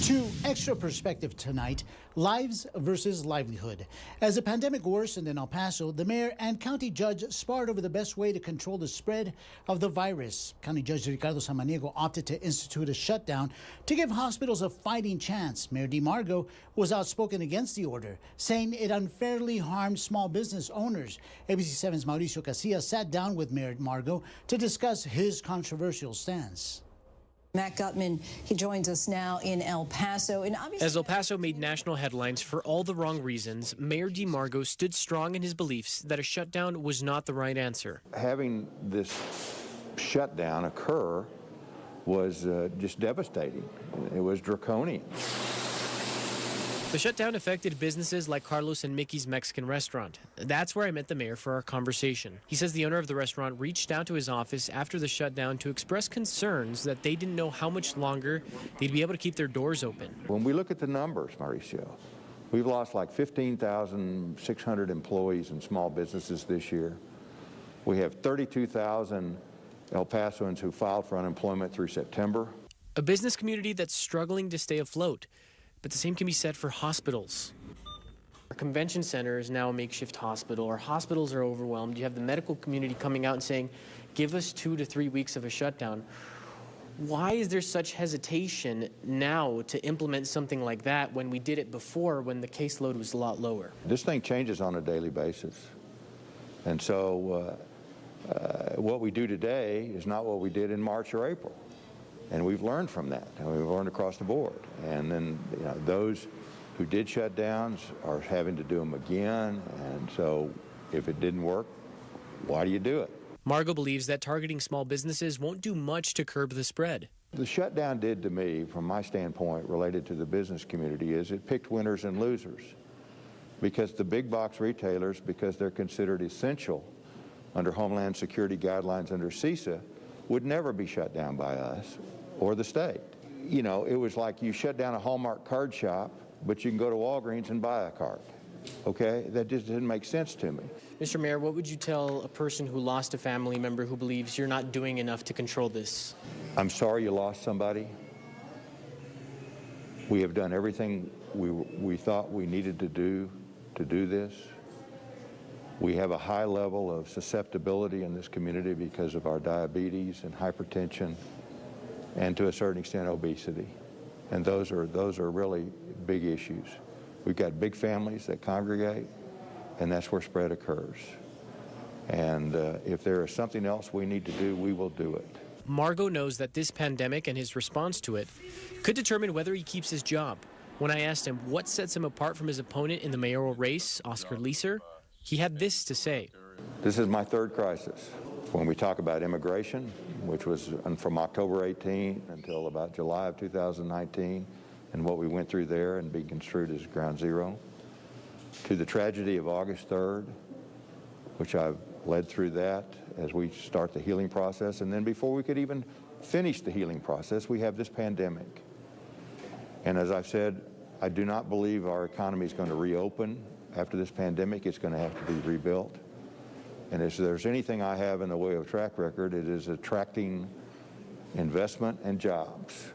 To Extra Perspective tonight, lives versus livelihood. As the pandemic worsened in El Paso, the mayor and county judge sparred over the best way to control the spread of the virus. County Judge Ricardo Samaniego opted to institute a shutdown to give hospitals a fighting chance. Mayor Dee Margo was outspoken against the order, saying it unfairly harmed small business owners. ABC7's Mauricio Casillas sat down with Mayor Margo to discuss his controversial stance. Matt Gutman, he joins us now in El Paso. And as El Paso made national headlines for all the wrong reasons, Mayor Dee Margo stood strong in his beliefs that a shutdown was not the right answer. Having this shutdown occur was just devastating. It was draconian. The shutdown affected businesses like Carlos and Mickey's Mexican restaurant. That's where I met the mayor for our conversation. He says the owner of the restaurant reached out to his office after the shutdown to express concerns that they didn't know how much longer they'd be able to keep their doors open. When we look at the numbers, Mauricio, we've lost like 15,600 employees in small businesses this year. We have 32,000 El Pasoans who filed for unemployment through September. A business community that's struggling to stay afloat. But the same can be said for hospitals. Our convention center is now a makeshift hospital. Our hospitals are overwhelmed. You have the medical community coming out and saying, give us 2 to 3 weeks of a shutdown. Why is there such hesitation now to implement something like that when we did it before, when the caseload was a lot lower? This thing changes on a daily basis. And so what we do today is not what we did in March or April. And we've learned from that, and we've learned across the board. And then, those who did shut downs are having to do them again. And so if it didn't work, why do you do it? Margo believes that targeting small businesses won't do much to curb the spread. The shutdown did to me, from my standpoint, related to the business community, is it picked winners and losers. Because the big box retailers, because they're considered essential under Homeland Security guidelines under CISA, would never be shut down by us or the state. It was like you shut down a Hallmark card shop, but you can go to Walgreens and buy a card. Okay? That just didn't make sense to me. Mr. Mayor, what would you tell a person who lost a family member who believes you're not doing enough to control this? I'm sorry you lost somebody. We have done everything we thought we needed to do this. We have a high level of susceptibility in this community because of our diabetes and hypertension and, to a certain extent, obesity. And those are really big issues. We've got big families that congregate, and that's where spread occurs. And if there is something else we need to do, we will do it. Margo knows that this pandemic and his response to it could determine whether he keeps his job. When I asked him what sets him apart from his opponent in the mayoral race, Oscar Leeser, he had this to say. This is my third crisis. When we talk about immigration, which was from October 18 until about July of 2019, and what we went through there and being construed as ground zero, to the tragedy of August 3rd, which I've led through that as we start the healing process. And then before we could even finish the healing process, we have this pandemic. And as I've said, I do not believe our economy is going to reopen. After this pandemic, it's going to have to be rebuilt. And if there's anything I have in the way of track record, it is attracting investment and jobs.